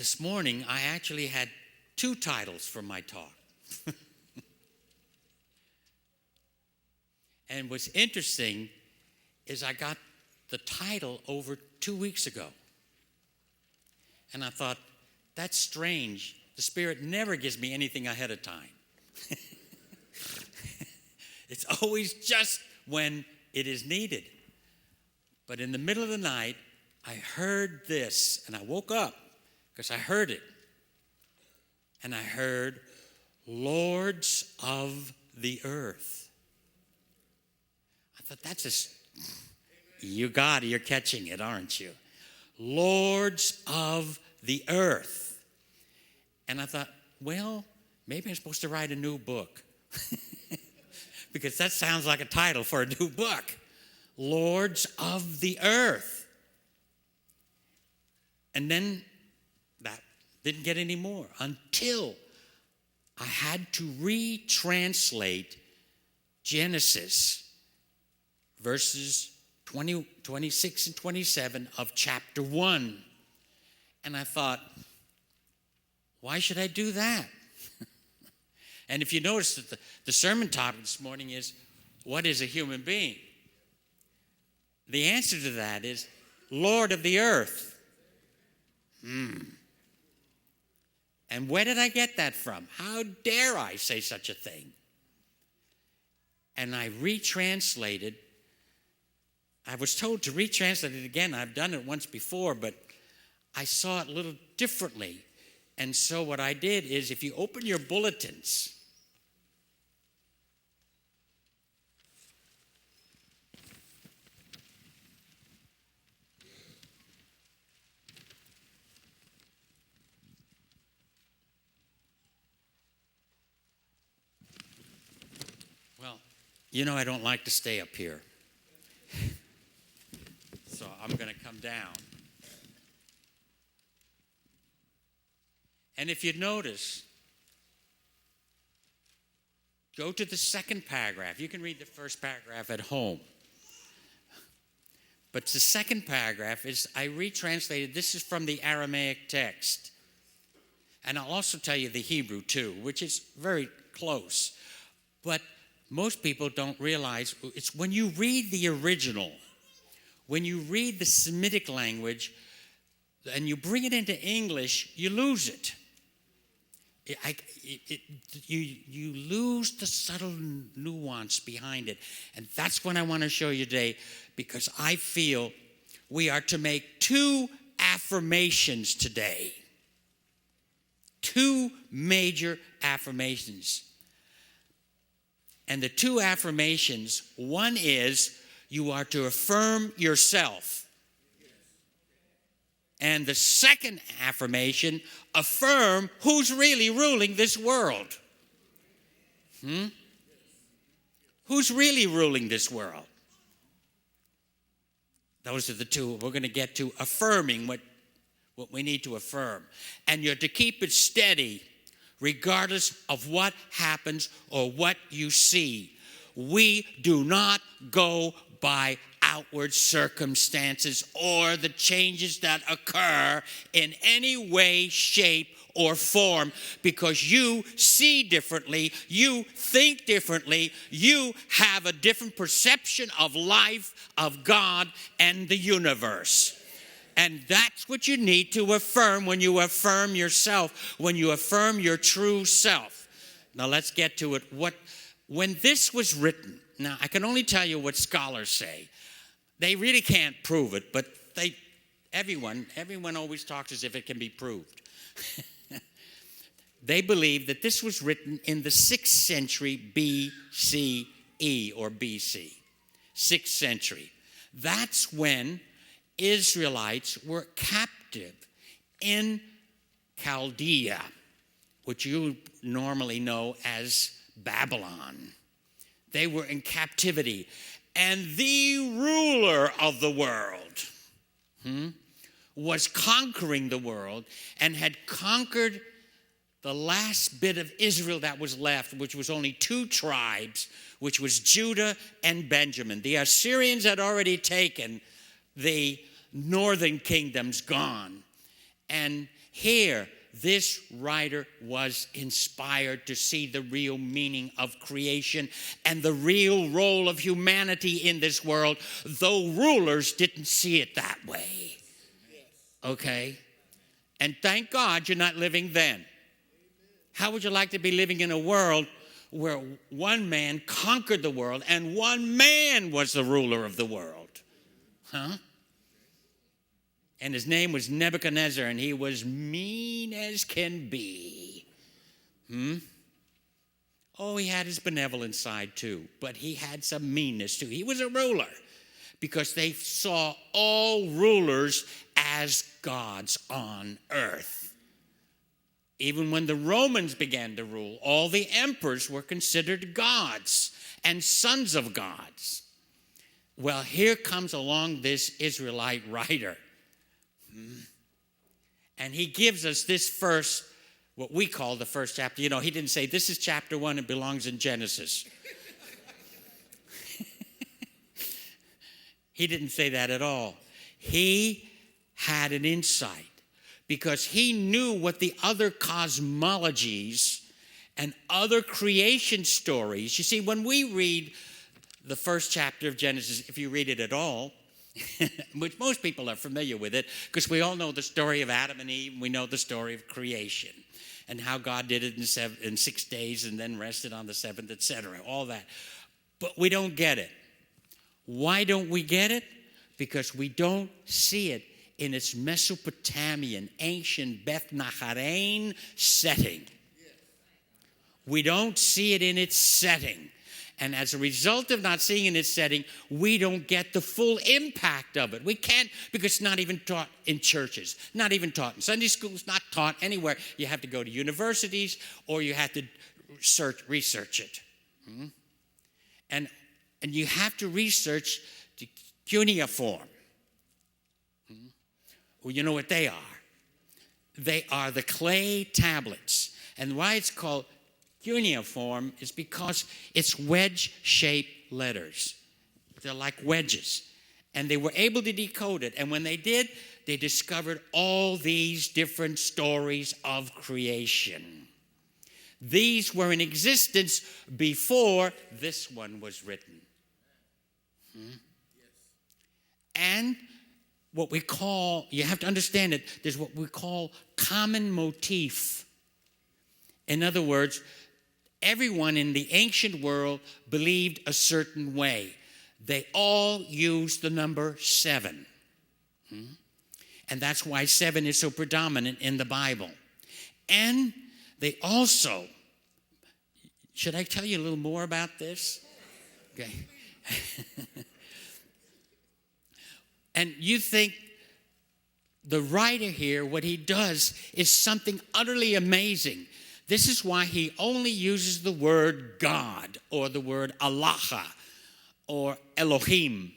this morning I actually had two titles for my talk. And what's interesting is I got the title over 2 weeks ago. And I thought, that's strange. The Spirit never gives me anything ahead of time. It's always just when it is needed. But in the middle of the night, I heard this, and I woke up because I heard it. And I heard, Lords of the Earth. I thought, you got it, you're catching it, aren't you? Lords of the Earth. And I thought, well, maybe I'm supposed to write a new book. Because that sounds like a title for a new book. Lords of the Earth. And then that didn't get any more until I had to retranslate Genesis verses 20, 26 and 27 of chapter 1. And I thought, why should I do that? And if you notice that the sermon topic this morning is, what is a human being? The answer to that is, Lord of the earth. And where did I get that from? How dare I say such a thing? And I retranslated. I was told to retranslate it again. I've done it once before, but I saw it a little differently. And so what I did is, if you open your bulletins, well, you know I don't like to stay up here. So I'm going to come down. And if you notice, go to the second paragraph. You can read the first paragraph at home. But the second paragraph is, I retranslated, this is from the Aramaic text. And I'll also tell you the Hebrew too, which is very close. But most people don't realize, it's when you read the original, when you read the Semitic language and you bring it into English, you lose it. You lose the subtle nuance behind it. And that's what I want to show you today, because I feel we are to make two affirmations today. Two major affirmations. And the two affirmations, one is, you are to affirm yourself. And the second affirmation, affirm who's really ruling this world. Who's really ruling this world? Those are the two we're going to get to, affirming what we need to affirm. And you're to keep it steady regardless of what happens or what you see. We do not go by outward circumstances or the changes that occur in any way, shape, or form, because you see differently, you think differently, you have a different perception of life, of God, and the universe. And that's what you need to affirm when you affirm yourself, when you affirm your true self. Now let's get to it. When this was written, now I can only tell you what scholars say. They really can't prove it, but everyone always talks as if it can be proved. They believe that this was written in the 6th century BCE or BC. 6th century. That's when Israelites were captive in Chaldea, which you normally know as Babylon. They were in captivity. And the ruler of the world was conquering the world and had conquered the last bit of Israel that was left, which was only 2 tribes, which was Judah and Benjamin. The Assyrians had already taken the northern kingdoms, gone. And here, this writer was inspired to see the real meaning of creation and the real role of humanity in this world, though rulers didn't see it that way. Okay? And thank God you're not living then. How would you like to be living in a world where one man conquered the world and one man was the ruler of the world? Huh? And his name was Nebuchadnezzar, and he was mean as can be. Oh, he had his benevolent side too, but he had some meanness too. He was a ruler because they saw all rulers as gods on earth. Even when the Romans began to rule, all the emperors were considered gods and sons of gods. Well, here comes along this Israelite writer. And he gives us this first, what we call the first chapter. You know, he didn't say, this is chapter 1, it belongs in Genesis. He didn't say that at all. He had an insight because he knew what the other cosmologies and other creation stories. You see, when we read the first chapter of Genesis, if you read it at all, which most people are familiar with it because we all know the story of Adam and Eve. We know the story of creation and how God did it in 6 days and then rested on the seventh, etc. All that. But we don't get it. Why don't we get it? Because we don't see it in its Mesopotamian, ancient Beth Nacharain setting. We don't see it in its setting. And as a result of not seeing in its setting, we don't get the full impact of it. We can't, because it's not even taught in churches, not even taught in Sunday schools, not taught anywhere. You have to go to universities or you have to research it. And you have to research the cuneiform. Well, you know what they are? They are the clay tablets. And why it's called cuneiform is because it's wedge-shaped letters. They're like wedges. And they were able to decode it. And when they did, they discovered all these different stories of creation. These were in existence before this one was written. And what we call, you have to understand it, there's what we call common motif. In other words, everyone in the ancient world believed a certain way. They all used the number 7. And that's why 7 is so predominant in the Bible. And they also, should I tell you a little more about this? Okay. And you think the writer here, what he does is something utterly amazing. This is why he only uses the word God or the word Allah or Elohim.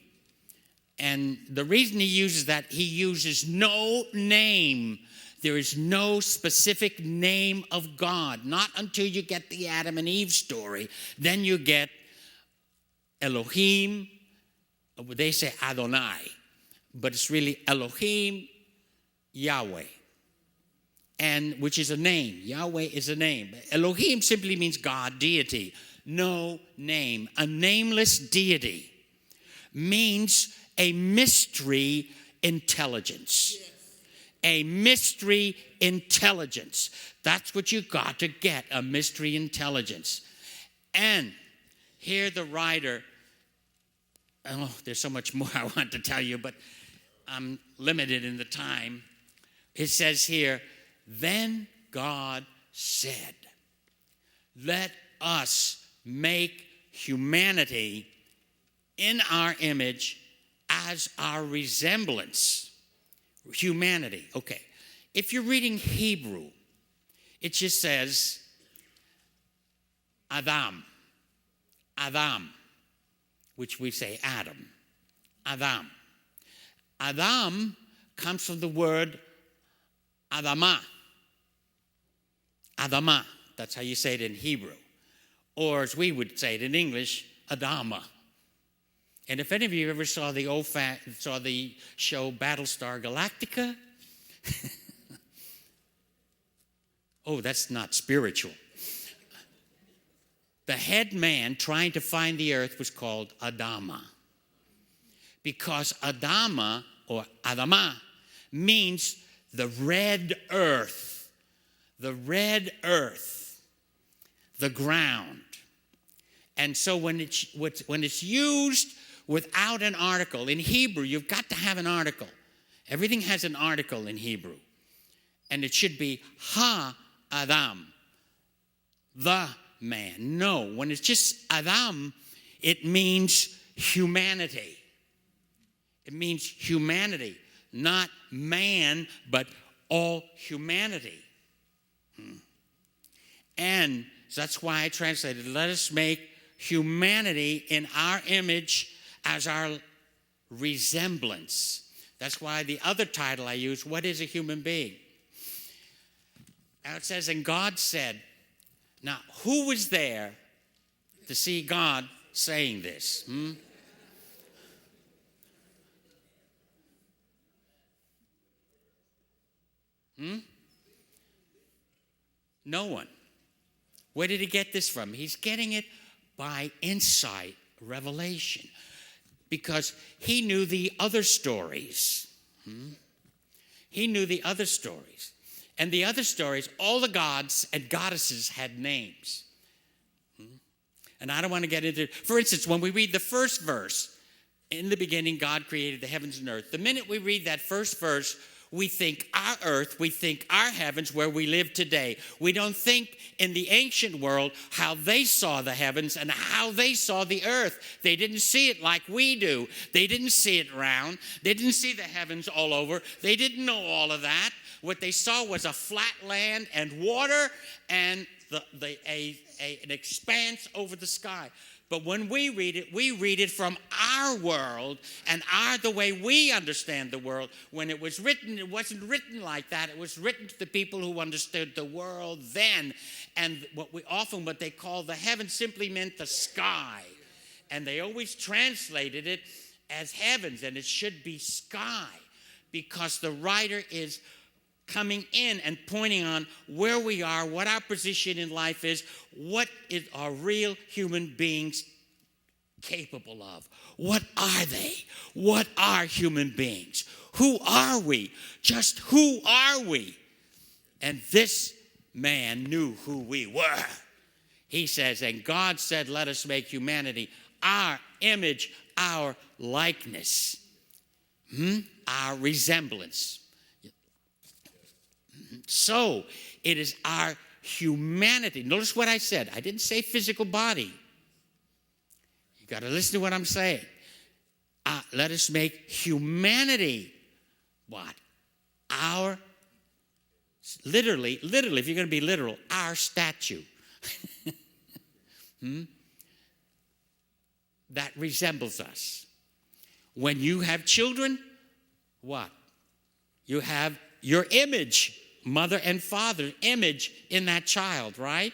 And the reason he uses that, he uses no name. There is no specific name of God. Not until you get the Adam and Eve story. Then you get Elohim. They say Adonai. But it's really Elohim, Yahweh. And which is a name. Yahweh is a name. Elohim simply means God, deity. No name. A nameless deity means a mystery intelligence. Yes. A mystery intelligence. That's what you got to get, a mystery intelligence. And here the writer, oh, there's so much more I want to tell you, but I'm limited in the time. It says here, then God said, let us make humanity in our image as our resemblance. Humanity. Okay. If you're reading Hebrew, it just says Adam. Adam, which we say Adam. Adam. Adam comes from the word Adamah. Adamah. That's how you say it in Hebrew. Or as we would say it in English, Adama. And if any of you ever saw the show Battlestar Galactica, Oh, that's not spiritual. The head man trying to find the earth was called Adama. Because Adama, or Adama, means the red earth. The red earth. The ground. And so when it's used without an article, in Hebrew, you've got to have an article. Everything has an article in Hebrew. And it should be Ha-Adam, the man. No, when it's just Adam, it means humanity. It means humanity, not man, but all humanity. And so that's why I translated, let us make humanity in our image as our resemblance. That's why the other title I use, what is a human being? Now it says, and God said, now who was there to see God saying this? No one. Where did he get this from? He's getting it by insight, revelation, because he knew the other stories. He knew the other stories. And the other stories, all the gods and goddesses had names. And I don't want to get into it. For instance, when we read the first verse, in the beginning God created the heavens and earth. The minute we read that first verse, we think our earth, we think our heavens where we live today. We don't think in the ancient world how they saw the heavens and how they saw the earth. They didn't see it like we do. They didn't see it round. They didn't see the heavens all over. They didn't know all of that. What they saw was a flat land and water and an expanse over the sky. But when we read it from our world and the way we understand the world. When it was written, it wasn't written like that. It was written to the people who understood the world then. And what they call the heaven simply meant the sky. And they always translated it as heavens, and it should be sky, because the writer is coming in and pointing on where we are, what our position in life is, what are real human beings capable of. What are they? What are human beings? Who are we? Just who are we? And this man knew who we were. He says, and God said, let us make humanity our image, our likeness, our resemblance. So it is our humanity. Notice what I said. I didn't say physical body. You got to listen to what I'm saying. Let us make humanity what? Our, literally, if you're going to be literal, our statue. That resembles us. When you have children, what? You have your image, mother and father image in that child, right?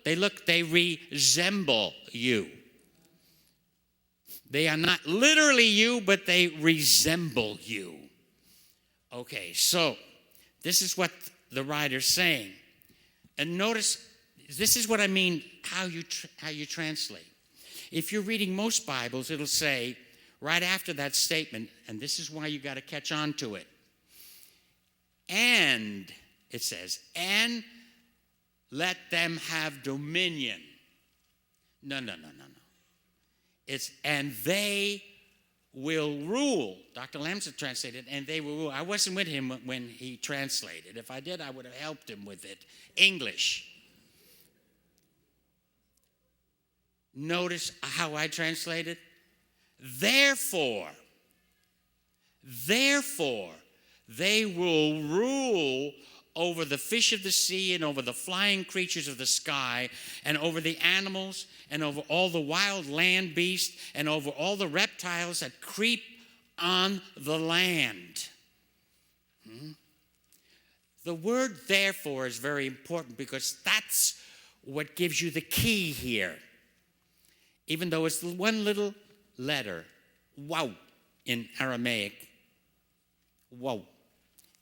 They resemble you. They are not literally you, but they resemble you. Okay, so this is what the writer's saying. And notice, this is what I mean, how you translate. If you're reading most Bibles, it'll say, right after that statement, and this is why you got to catch on to it. And, it says, and let them have dominion. No. It's, and they will rule. Dr. Lamson translated, and they will rule. I wasn't with him when he translated. If I did, I would have helped him with it. English. Notice how I translated. Therefore, they will rule over the fish of the sea and over the flying creatures of the sky and over the animals and over all the wild land beasts and over all the reptiles that creep on the land. The word therefore is very important because that's what gives you the key here. Even though it's one little letter, wow, in Aramaic, wow.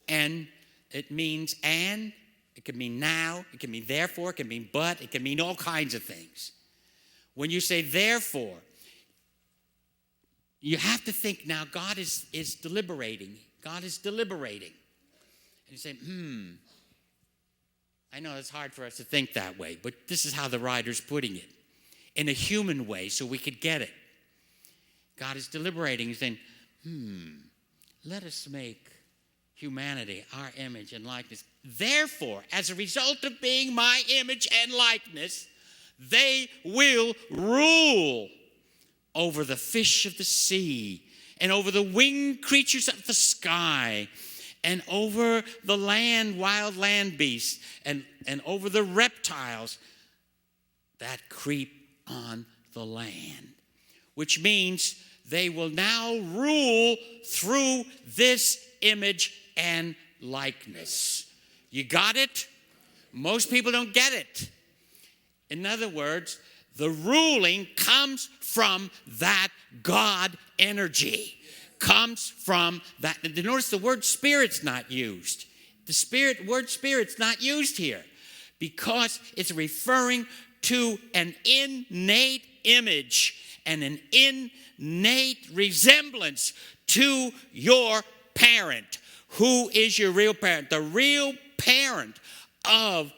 And it means and It can mean now, it can mean therefore, it can mean but, it can mean all kinds of things. When you say therefore, you have to think now God is deliberating. God is deliberating. And you say, I know it's hard for us to think that way, but this is how the writer's putting it. In a human way, so we could get it. God is deliberating. He's saying, let us make humanity our image and likeness. Therefore, as a result of being my image and likeness, they will rule over the fish of the sea and over the winged creatures of the sky and over the land, wild land beasts, and over the reptiles that creep on the land. Which means they will now rule through this image and likeness. You got it? Most people don't get it. In other words, the ruling comes from that God energy. Comes from that. Notice the word spirit's not used. The word spirit's not used here because it's referring to an innate image and an innate resemblance to your parent. Who is your real parent? The real parent of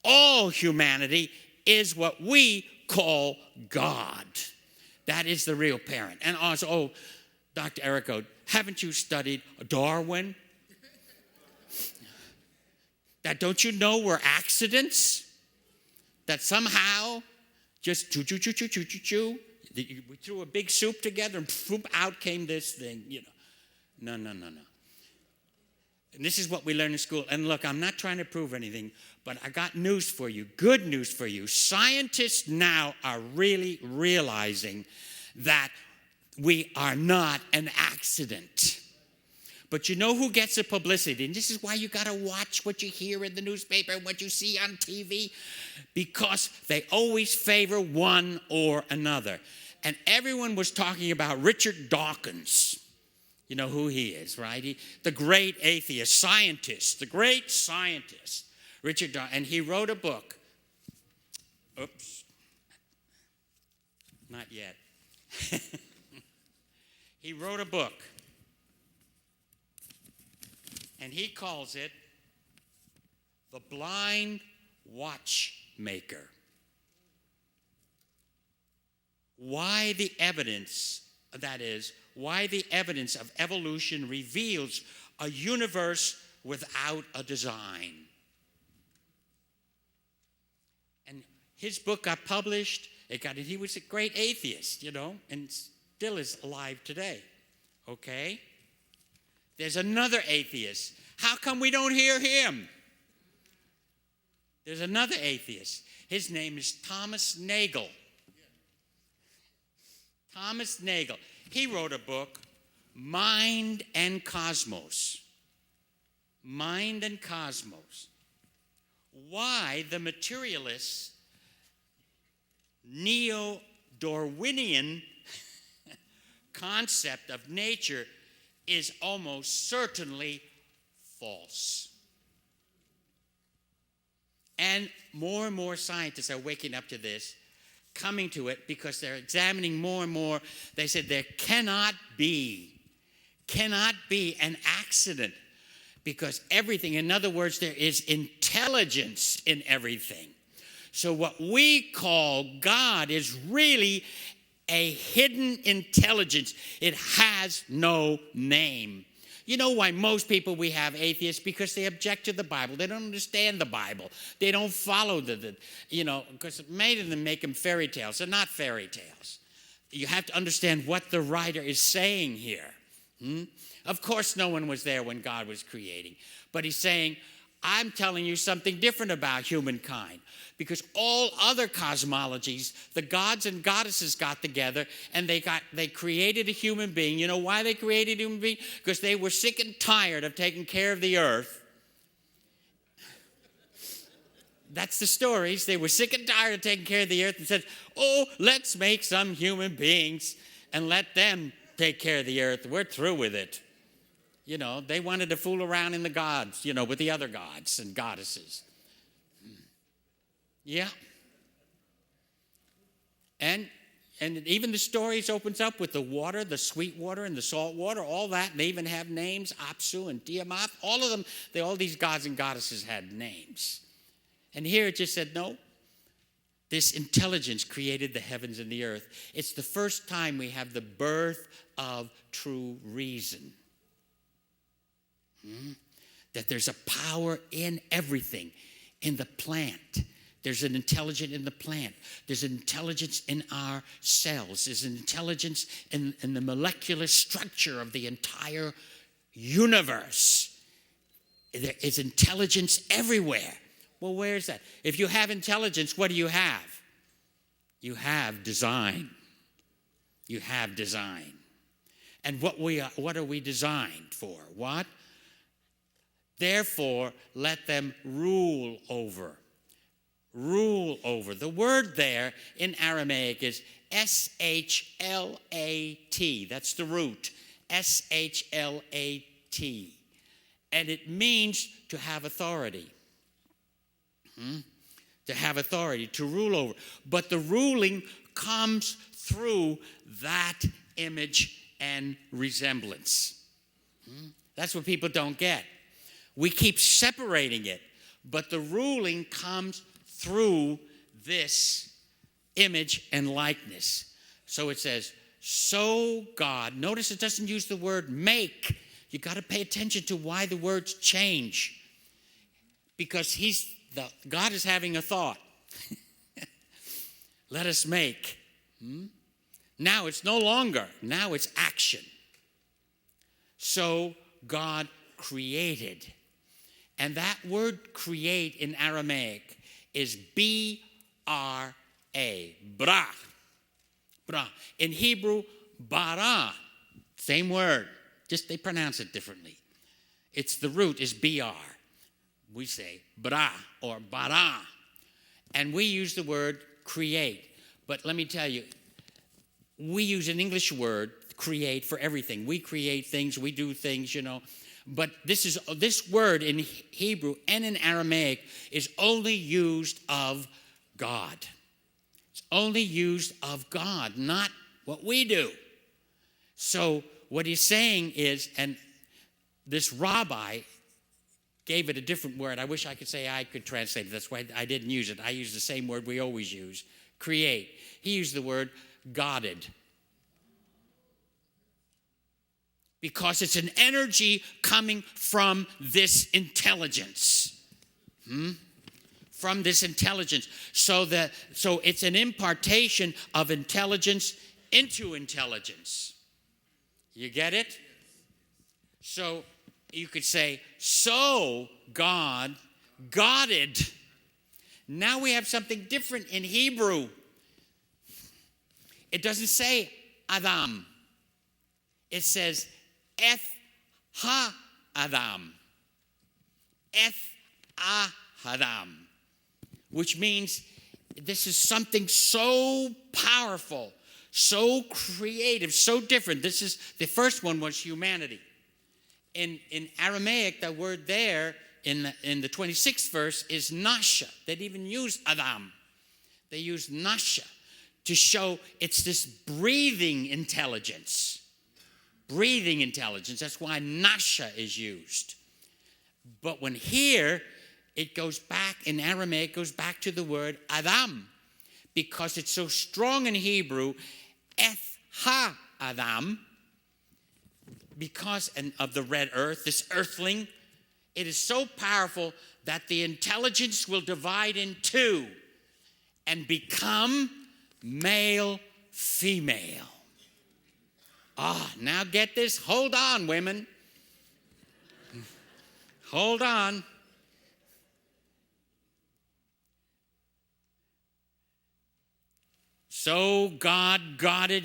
all humanity is what we call God. That is the real parent. And also, Dr. Erico, haven't you studied Darwin? That don't you know we're accidents? That somehow just choo. We threw a big soup together and boom, out came this thing, No. And this is what we learn in school. And look, I'm not trying to prove anything, but I got news for you, good news for you. Scientists now are really realizing that we are not an accident. But you know who gets the publicity? And this is why you got to watch what you hear in the newspaper and what you see on TV, because they always favor one or another. And everyone was talking about Richard Dawkins. You know who he is, right? The great atheist, scientist, the great scientist, Richard Dawkins. And he wrote a book. Oops. Not yet. He wrote a book. And he calls it The Blind Watchmaker. Why the evidence of evolution reveals a universe without a design. And his book got published. He was a great atheist, and still is alive today. Okay? There's another atheist. How come we don't hear him? There's another atheist. His name is Thomas Nagel. Thomas Nagel. He wrote a book, Mind and Cosmos. Mind and Cosmos. Why the materialist, neo-Darwinian concept of nature is almost certainly false. And more scientists are waking up to this, coming to it because they're examining more and more. They said there cannot be an accident because everything, in other words, there is intelligence in everything. So what we call God is really a hidden intelligence. It has no name. You know why most people we have atheists? Because they object to the Bible. They don't understand the Bible. They don't follow because many of them make them fairy tales. They're not fairy tales. You have to understand what the writer is saying here. Of course, no one was there when God was creating. But he's saying, I'm telling you something different about humankind. Because all other cosmologies, the gods and goddesses got together and they created a human being. You know why they created a human being? Because they were sick and tired of taking care of the earth. That's the stories. They were sick and tired of taking care of the earth and said, let's make some human beings and let them take care of the earth. We're through with it. They wanted to fool around in the gods, with the other gods and goddesses. Yeah. And even the stories opens up with the water, the sweet water and the salt water, all that. And they even have names, Apsu and Tiamat. All of them, all these gods and goddesses had names. And here it just said, no, this intelligence created the heavens and the earth. It's the first time we have the birth of true reason. That there's a power in everything, in the plant. There's an intelligence in the plant. There's an intelligence in our cells. There's an intelligence in the molecular structure of the entire universe. There is intelligence everywhere. Well, where is that? If you have intelligence, what do you have? You have design. You have design. And what are we designed for? What? Therefore, let them rule over. Rule over. The word there in Aramaic is S-H-L-A-T. That's the root. S-H-L-A-T. And it means to have authority. To have authority, to rule over. But the ruling comes through that image and resemblance. That's what people don't get. We keep separating it, but the ruling comes through this image and likeness. So it says, so God, notice it doesn't use the word make. You got to pay attention to why the words change. Because God is having a thought. Let us make. Now it's no longer. Now it's action. So God created. And that word create in Aramaic is B-R-A. Bra. Bra. In Hebrew, bara. Same word. Just they pronounce it differently. It's the root is B-R. We say bra or bara. And we use the word create. But let me tell you, we use an English word, create, for everything. We create things, we do things, But this word in Hebrew and in Aramaic is only used of God. It's only used of God, not what we do. So what he's saying is, and this rabbi gave it a different word. I wish I could say I could translate it. That's why I didn't use it. I used the same word we always use, create. He used the word godded. Because it's an energy coming from this intelligence. From this intelligence. So it's an impartation of intelligence into intelligence. You get it? So you could say, so God godded. Now we have something different in Hebrew. It doesn't say Adam. It says Eth ha-Adam. Eth ah-Adam. Which means this is something so powerful, so creative, so different. The first one was humanity. In Aramaic, the word there in the 26th verse is nasha. They didn't even use Adam. They used nasha to show it's this breathing intelligence. Breathing intelligence. That's why nasha is used. But when here, it goes back, in Aramaic, it goes back to the word Adam. Because it's so strong in Hebrew, Eth ha-Adam, because of the red earth, this earthling, it is so powerful that the intelligence will divide in two and become male, female. Now get this. Hold on, women. Hold on. So God godded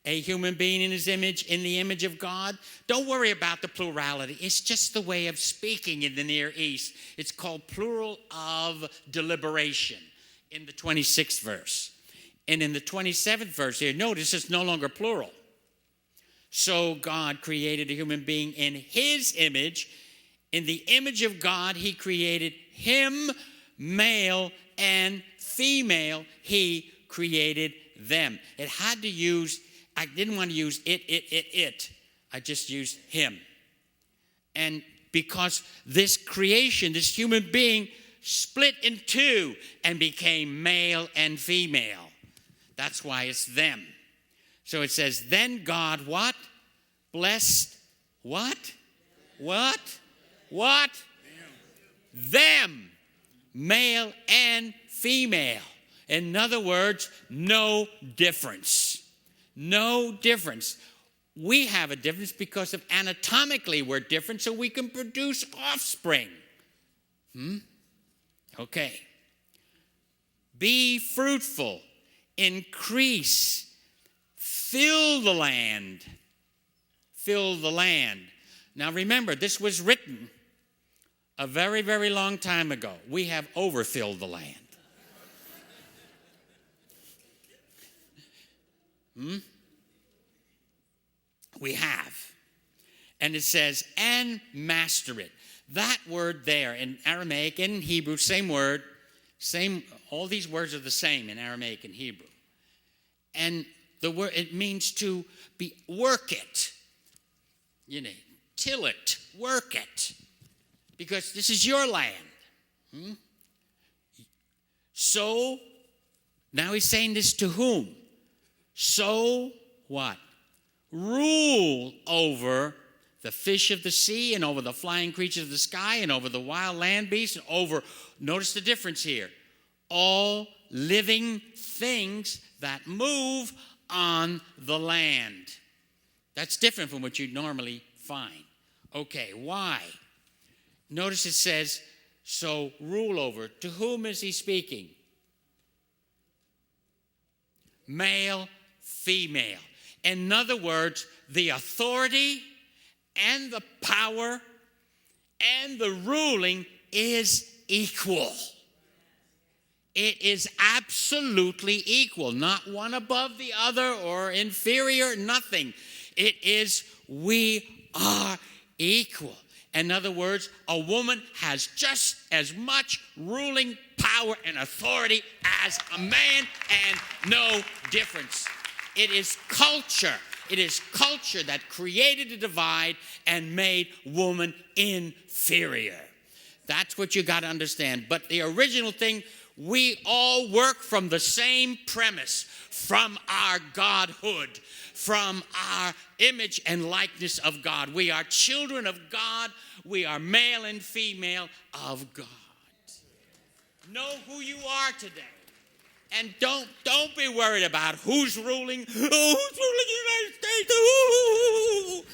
a human being in his image, in the image of God. Don't worry about the plurality. It's just the way of speaking in the Near East. It's called plural of deliberation in the 26th verse. And in the 27th verse here, notice it's no longer plural. So God created a human being in his image. In the image of God, he created him, male and female, he created them. It had to use, I didn't want to use it. I just used him. And because this creation, this human being, split in two and became male and female. That's why it's them. So it says, then God what? Blessed what? What? What? Them. Male and female. In other words, no difference. No difference. We have a difference because of anatomically we're different, so we can produce offspring. Okay. Be fruitful, increase, fill the land. Fill the land. Now remember, this was written a very, very long time ago. We have overfilled the land. We have. And it says, and master it. That word there in Aramaic and in Hebrew, same word, same, all these words are the same in Aramaic and Hebrew. And the word, it means to work it. You know, till it, work it. Because this is your land. So, now he's saying this to whom? So what? Rule over the fish of the sea and over the flying creatures of the sky and over the wild land beasts and over, notice the difference here, all living things that move on the land. That's different from what you'd normally find. Okay, why? Notice it says, so rule over. To whom is he speaking? Male, female. In other words, the authority and the power and the ruling is equal. It is absolutely equal, not one above the other or inferior, nothing. It is, we are equal. In other words, a woman has just as much ruling power and authority as a man, and no difference. It is culture. It is culture that created a divide and made woman inferior. That's what you got to understand. But the original thing, we all work from the same premise, from our godhood, from our image and likeness of God. We are children of God. We are male and female of God. Know who you are today. And don't be worried about who's ruling. Oh, who's ruling the United States? Ooh.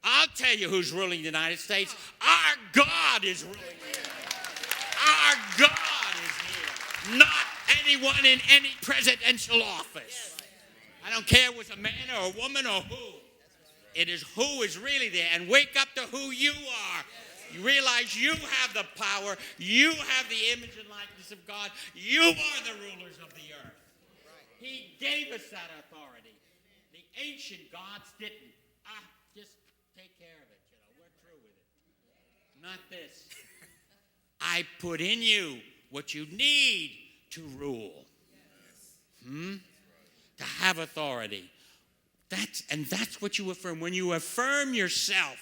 I'll tell you who's ruling the United States. Our God is ruling here. Our God is here. Not anyone in any presidential office. I don't care if it's a man or a woman or who. It is who is really there. And wake up to who you are. You realize you have the power. You have the image and likeness of God. You are the rulers of the earth. He gave us that authority. The ancient gods didn't. Just take care of it. We're through with it. Not this. I put in you what you need to rule. To have authority. That's what you affirm. When you affirm yourself,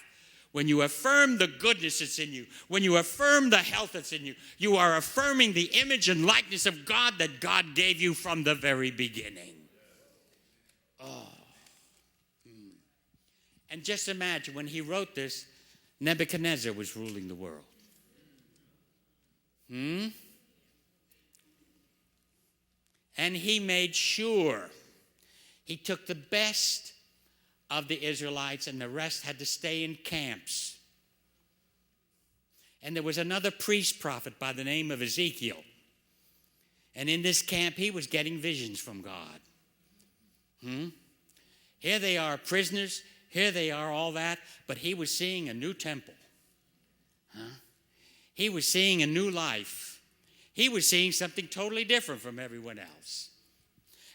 when you affirm the goodness that's in you, when you affirm the health that's in you, you are affirming the image and likeness of God that God gave you from the very beginning. And just imagine, when he wrote this, Nebuchadnezzar was ruling the world. And he made sure he took the best of the Israelites, and the rest had to stay in camps. And there was another priest prophet by the name of Ezekiel. And in this camp, he was getting visions from God. Here they are, prisoners. Here they are, all that. But he was seeing a new temple. He was seeing a new life. He was seeing something totally different from everyone else.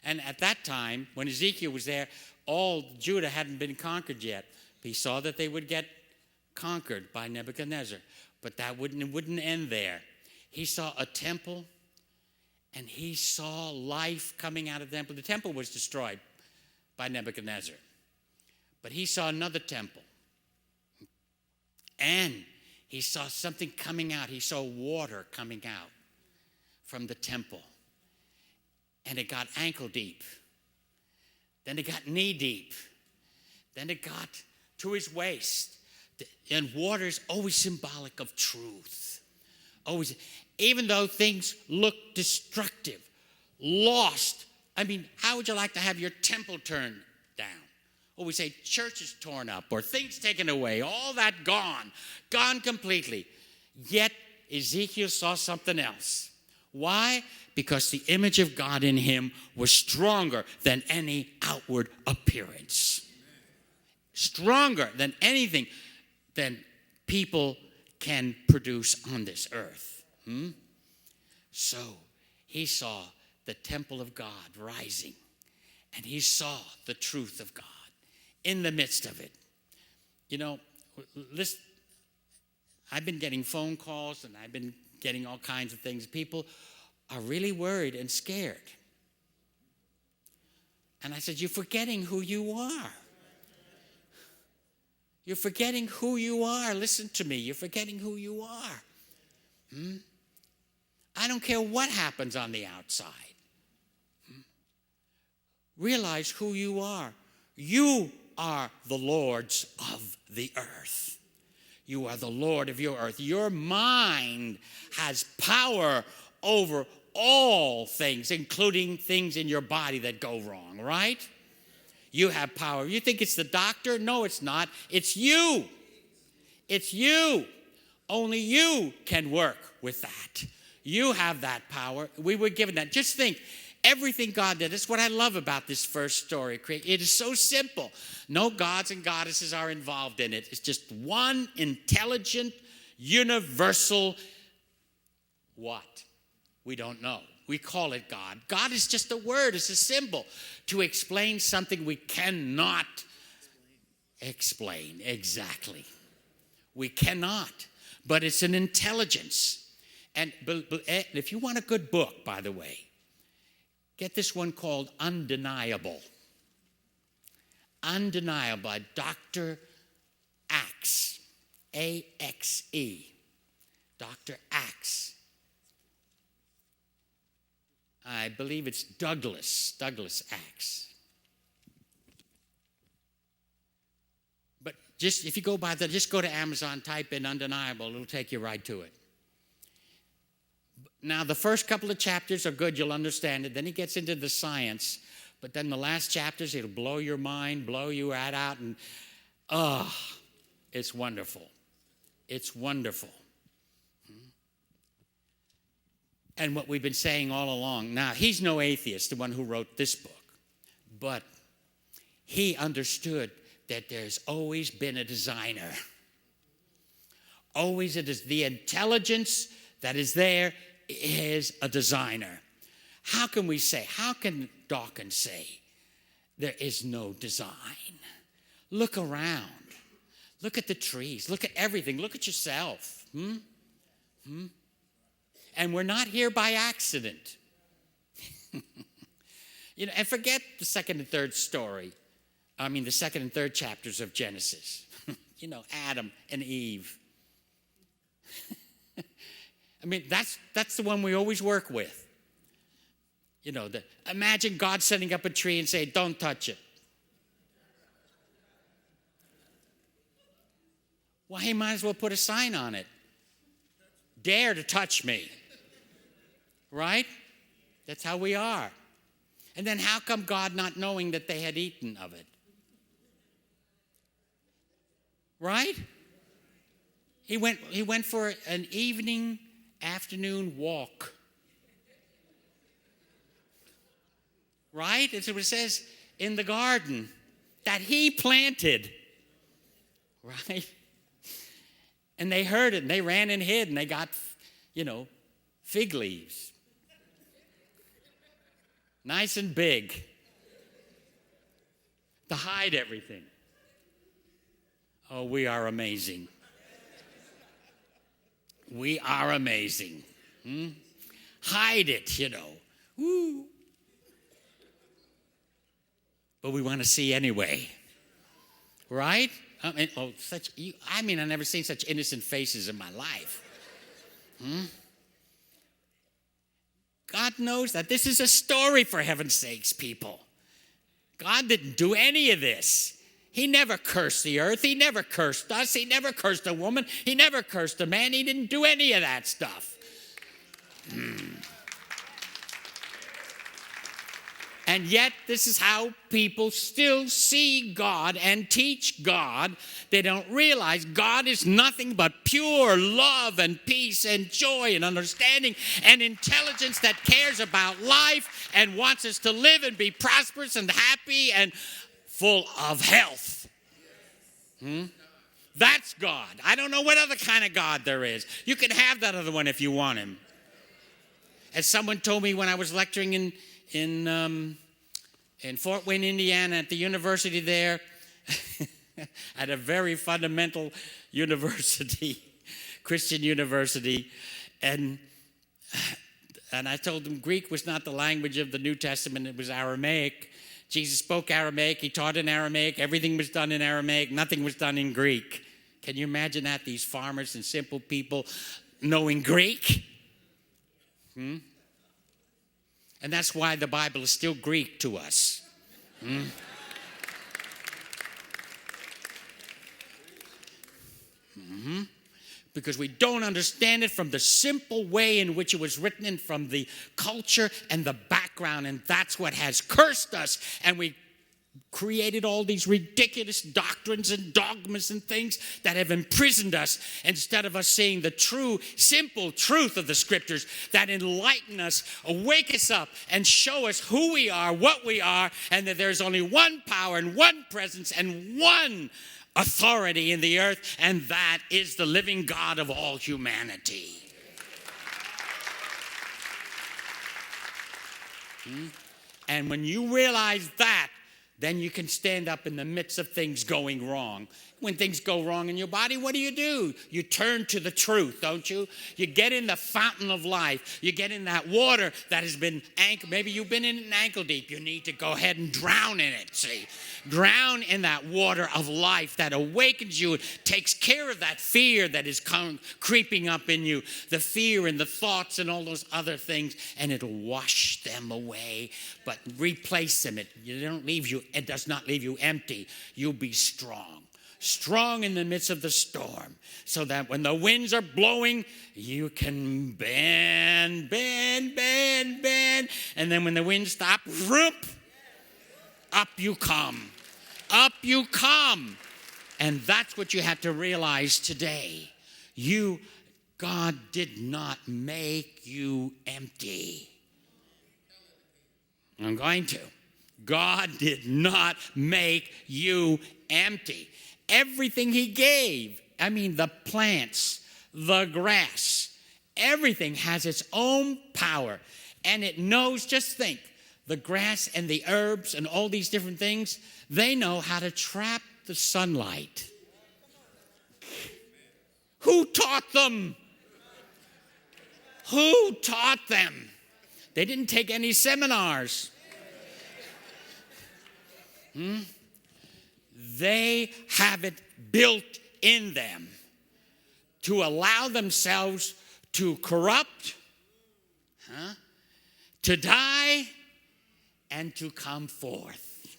And at that time, when Ezekiel was there, all Judah hadn't been conquered yet. He saw that they would get conquered by Nebuchadnezzar. But it wouldn't end there. He saw a temple, and he saw life coming out of the temple. The temple was destroyed by Nebuchadnezzar. But he saw another temple. And he saw something coming out. He saw water coming out from the temple. And it got ankle deep. Then it got knee deep. Then it got to his waist. And water is always symbolic of truth. Always. Even though things look destructive, lost. I mean, how would you like to have your temple turned down? Or we say churches torn up or things taken away, all that gone completely. Yet Ezekiel saw something else. Why? Because the image of God in him was stronger than any outward appearance. Stronger than anything than people can produce on this earth. So he saw the temple of God rising, and he saw the truth of God in the midst of it. You know, listen, I've been getting phone calls and I've been getting all kinds of things. People are really worried and scared. And I said, you're forgetting who you are. You're forgetting who you are. Listen to me. You're forgetting who you are. I don't care what happens on the outside. Realize who you are. You are the lords of the earth. You are the Lord of your earth. Your mind has power over all things, including things in your body that go wrong, right? You have power. You think it's the doctor? No, it's not. It's you. It's you. Only you can work with that. You have that power. We were given that. Just think, everything God did. That's what I love about this first story. It is so simple. No gods and goddesses are involved in it. It's just one intelligent, universal what? We don't know. We call it God. God is just a word. It's a symbol to explain something we cannot explain. Exactly. We cannot. But it's an intelligence. And if you want a good book, by the way, get this one called Undeniable. Undeniable by Dr. Axe. A-X-E. Dr. Axe. I believe it's Douglas Axe. But just if you go by that, just go to Amazon, type in Undeniable, it'll take you right to it. Now, the first couple of chapters are good, you'll understand it. Then he gets into the science. But then the last chapters, it'll blow your mind, blow you right out. And, it's wonderful. It's wonderful. And what we've been saying all along. Now, he's no atheist, the one who wrote this book. But he understood that there's always been a designer. Always it is the intelligence that is there is a designer. How can Dawkins say there is no design? Look around. Look at the trees. Look at everything. Look at yourself. And we're not here by accident. And forget the second and third chapters of Genesis. Adam and Eve. That's the one we always work with. Imagine God setting up a tree and saying, don't touch it. Well, he might as well put a sign on it. Dare to touch me. Right? That's how we are. And then how come God not knowing that they had eaten of it? Right? He went for an afternoon walk. Right? That's what it says in the garden that he planted. Right? And they heard it and they ran and hid and they got, fig leaves. Nice and big. To hide everything. Oh, we are amazing. We are amazing. Hide it, Woo. But we want to see anyway. Right? I've never seen such innocent faces in my life. God knows that this is a story, for heaven's sakes, people. God didn't do any of this. He never cursed the earth. He never cursed us. He never cursed a woman. He never cursed a man. He didn't do any of that stuff. And yet, this is how people still see God and teach God. They don't realize God is nothing but pure love and peace and joy and understanding and intelligence that cares about life and wants us to live and be prosperous and happy and full of health. That's God. I don't know what other kind of God there is. You can have that other one if you want him. As someone told me when I was lecturing in Fort Wayne, Indiana, at the university there, at a very fundamental university, Christian university, and I told them Greek was not the language of the New Testament, it was Aramaic. Jesus spoke Aramaic, he taught in Aramaic, everything was done in Aramaic, nothing was done in Greek. Can you imagine that, these farmers and simple people knowing Greek? And that's why the Bible is still Greek to us. Because we don't understand it from the simple way in which it was written and from the culture and the background. And that's what has cursed us. And we created all these ridiculous doctrines and dogmas and things that have imprisoned us instead of us seeing the true, simple truth of the scriptures that enlighten us, wake us up, and show us who we are, what we are, and that there's only one power and one presence and one authority in the earth, and that is the living God of all humanity. And when you realize that, then you can stand up in the midst of things going wrong. When things go wrong in your body, what do? You turn to the truth, don't you? You get in the fountain of life. You get in that water that has been anchored. Maybe you've been in it ankle deep. You need to go ahead and drown in it, see? Drown in that water of life that awakens you. It takes care of that fear that is creeping up in you. The fear and the thoughts and all those other things. And it'll wash them away. But replace them. It does not leave you empty. You'll be strong. Strong in the midst of the storm, so that when the winds are blowing, you can bend, and then when the winds stop, up you come. Up you come. And that's what you have to realize today. God did not make you empty. I'm going to. God did not make you empty. Everything he gave, the plants, the grass, everything has its own power. And it knows, just think, the grass and the herbs and all these different things, they know how to trap the sunlight. Who taught them? Who taught them? They didn't take any seminars. They have it built in them to allow themselves to corrupt, to die, and to come forth.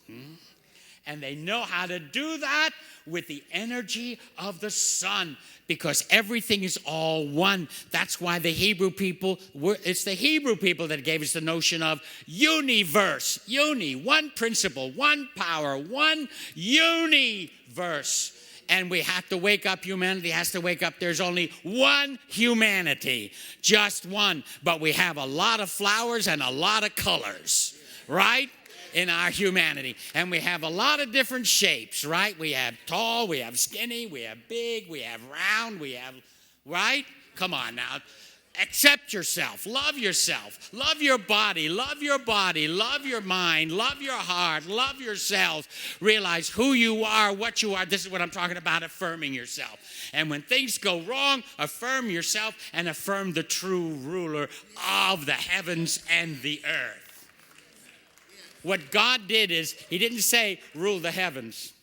And they know how to do that with the energy of the sun, because everything is all one. That's why the Hebrew people, it's the Hebrew people that gave us the notion of universe. One principle, one power, one universe. And we have to wake up, humanity has to wake up. There's only one humanity, just one. But we have a lot of flowers and a lot of colors, right? In our humanity. And we have a lot of different shapes, right? We have tall, we have skinny, we have big, we have round, we have, right? Come on now. Accept yourself. Love yourself. Love your body. Love your body. Love your mind. Love your heart. Love yourself. Realize who you are, what you are. This is what I'm talking about, affirming yourself. And when things go wrong, affirm yourself and affirm the true ruler of the heavens and the earth. What God did is, he didn't say, rule the heavens.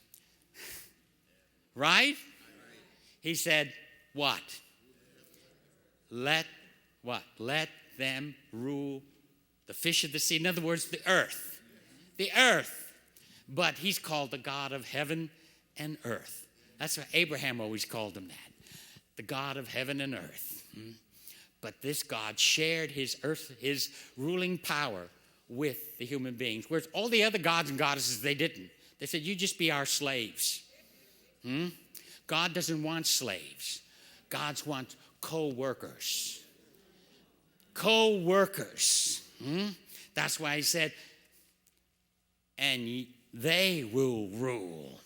Right? He said, what? Let them rule the fish of the sea. In other words, the earth. The earth. But he's called the God of heaven and earth. That's what Abraham always called him that. The God of heaven and earth. But this God shared his ruling power with the human beings. Whereas all the other gods and goddesses, they didn't. They said, you just be our slaves. God doesn't want slaves. God wants co-workers. Co-workers. That's why he said, and they will rule.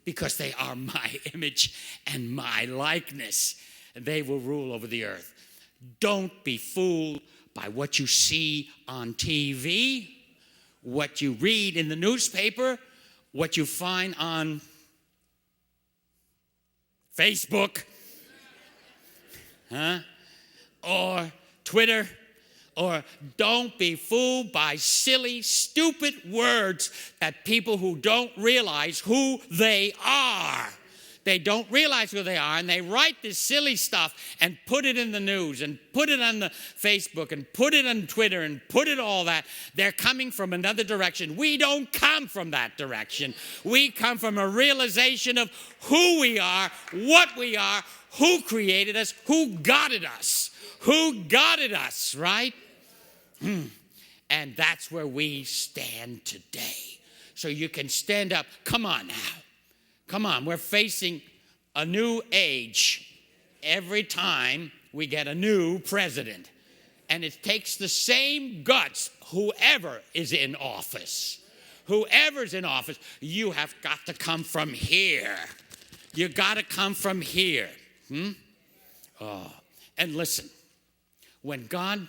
Because they are my image and my likeness. And they will rule over the earth. Don't be fooled by what you see on TV, what you read in the newspaper, what you find on Facebook, or Twitter, or don't be fooled by silly, stupid words that people who don't realize who they are. They don't realize who they are, and they write this silly stuff and put it in the news and put it on the Facebook and put it on Twitter and put it all that. They're coming from another direction. We don't come from that direction. We come from a realization of who we are, what we are, who created us, who guided us. Who guided us, right? And that's where we stand today. So you can stand up. Come on now. Come on. We're facing a new age every time we get a new president. And it takes the same guts, whoever is in office. Whoever's in office, you have got to come from here. You got to come from here. And listen, when God,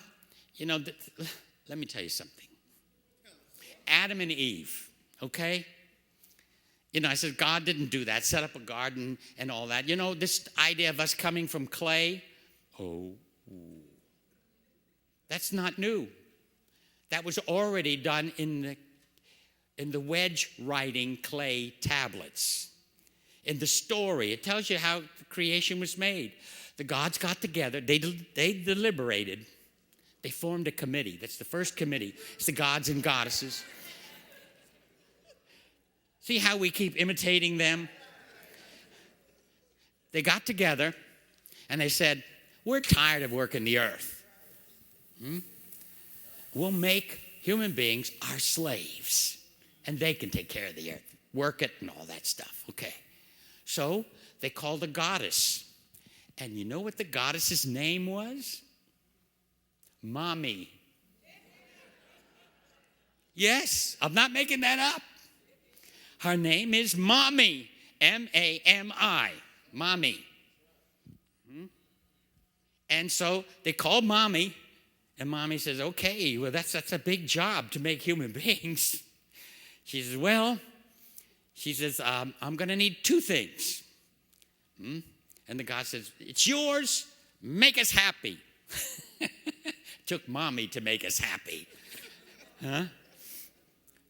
let me tell you something. Adam and Eve, okay? I said, God didn't do that, set up a garden and all that. This idea of us coming from clay, that's not new. That was already done in the wedge writing clay tablets. In the story, it tells you how creation was made. The gods got together, they deliberated. They formed a committee. That's the first committee. It's the gods and goddesses. See how we keep imitating them? They got together and they said, we're tired of working the earth. We'll make human beings our slaves. And they can take care of the earth. Work it and all that stuff. Okay. So they called a goddess. And you know what the goddess's name was? Mommy. Yes, I'm not making that up. Her name is Mommy. M-A-M-I. Mommy. And so they called Mommy. And Mommy says, okay, well, that's a big job to make human beings. She says, I'm going to need two things. And the God says, it's yours. Make us happy. Took Mommy to make us happy.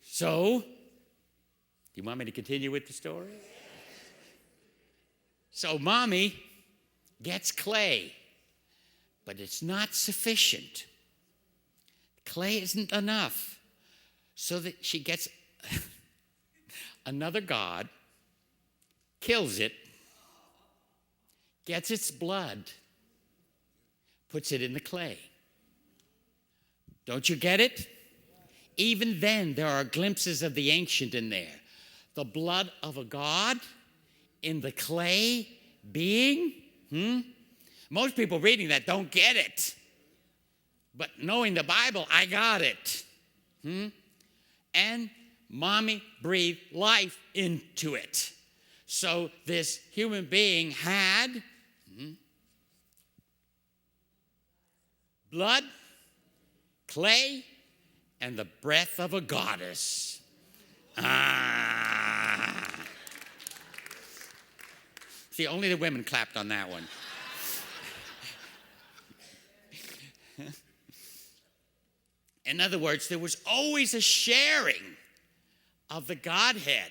So, do you want me to continue with the story? So Mommy gets clay, but it's not sufficient. Clay isn't enough. So that she gets another god, kills it, gets its blood, puts it in the clay. Don't you get it? Even then, there are glimpses of the ancient in there. The blood of a god in the clay being. Most people reading that don't get it. But knowing the Bible, I got it. And Mommy breathed life into it. So this human being had blood, clay, and the breath of a goddess. See, only the women clapped on that one. In other words, there was always a sharing of the Godhead.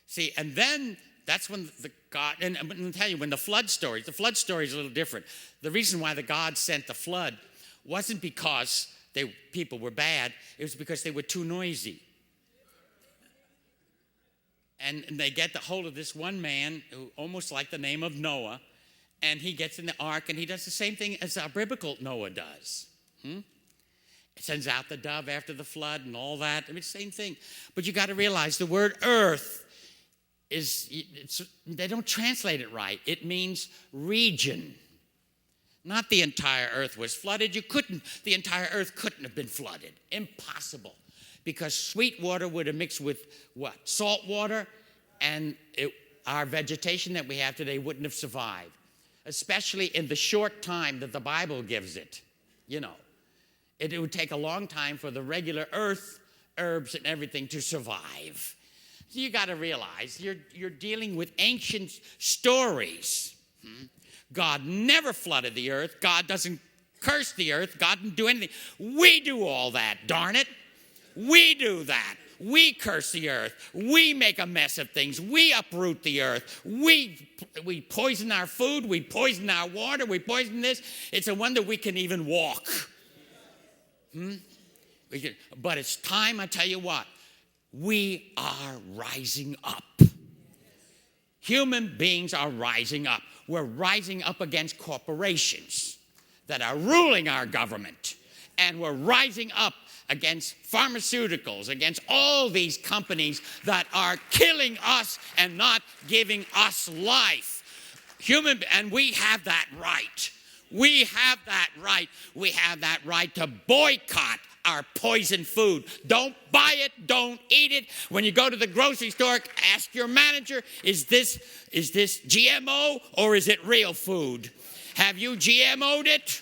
See, and then that's when and I'm going to tell you, when the flood story is a little different. The reason why the God sent the flood wasn't because people were bad. It was because they were too noisy. And they get the hold of this one man who almost like the name of Noah, and he gets in the ark, and he does the same thing as our biblical Noah does. It sends out the dove after the flood and all that. I mean, same thing. But you got to realize the word earth they don't translate it right. It means region. Not the entire earth was flooded. The entire earth couldn't have been flooded. Impossible. Because sweet water would have mixed with what? Salt water, and our vegetation that we have today wouldn't have survived. Especially in the short time that the Bible gives it. It would take a long time for the regular earth, herbs, and everything to survive. So you got to realize you're dealing with ancient stories. God never flooded the earth. God doesn't curse the earth. God didn't do anything. We do all that, darn it. We do that. We curse the earth. We make a mess of things. We uproot the earth. We poison our food. We poison our water. We poison this. It's a wonder we can even walk. But it's time, I tell you what, we are rising up. Human beings are rising up. We're rising up against corporations that are ruling our government. And we're rising up against pharmaceuticals, against all these companies that are killing us and not giving us life. And we have that right. We have that right. We have that right to boycott our poison food. Don't buy it. Don't eat it. When you go to the grocery store, ask your manager, is this GMO or is it real food? Have you GMO'd it?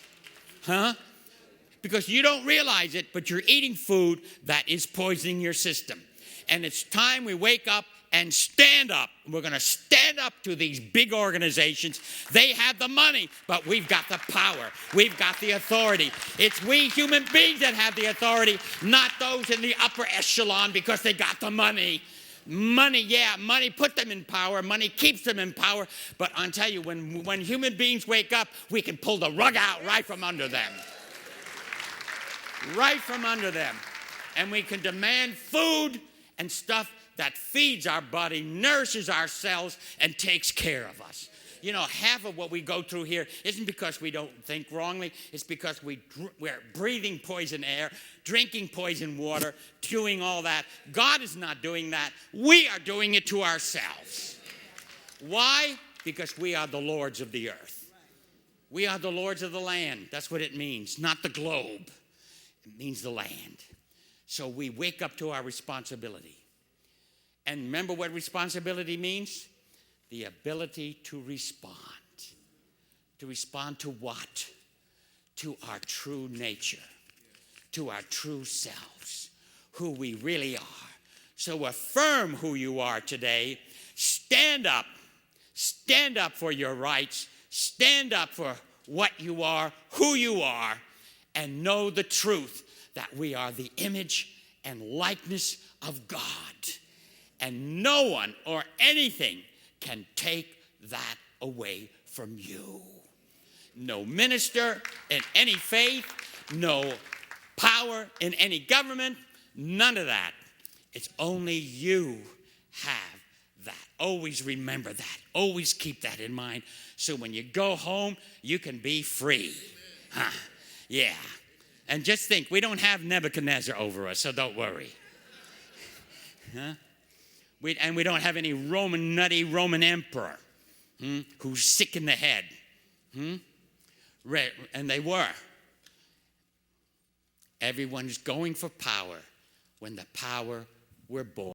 Because you don't realize it, but you're eating food that is poisoning your system. And it's time we wake up and stand up. We're going to stand up to these big organizations. They have the money, but we've got the power. We've got the authority. It's we human beings that have the authority, not those in the upper echelon because they got the money. Money put them in power. Money keeps them in power. But I'll tell you, when human beings wake up, we can pull the rug out right from under them. Right from under them. And we can demand food and stuff that feeds our body, nourishes our cells, and takes care of us. Half of what we go through here isn't because we don't think wrongly. It's because we're breathing poison air, drinking poison water, doing all that. God is not doing that. We are doing it to ourselves. Why? Because we are the lords of the earth. We are the lords of the land. That's what it means, not the globe. It means the land. So we wake up to our responsibility. And remember what responsibility means? The ability to respond. To respond to what? To our true nature. To our true selves. Who we really are. So affirm who you are today. Stand up. Stand up for your rights. Stand up for what you are, who you are. And know the truth that we are the image and likeness of God. And no one or anything can take that away from you. No minister in any faith, no power in any government, none of that. It's only you have that. Always remember that. Always keep that in mind. So when you go home, you can be free. Yeah. And just think, we don't have Nebuchadnezzar over us, so don't worry. We don't have any nutty Roman emperor who's sick in the head. And they were. Everyone's going for power when the power were born.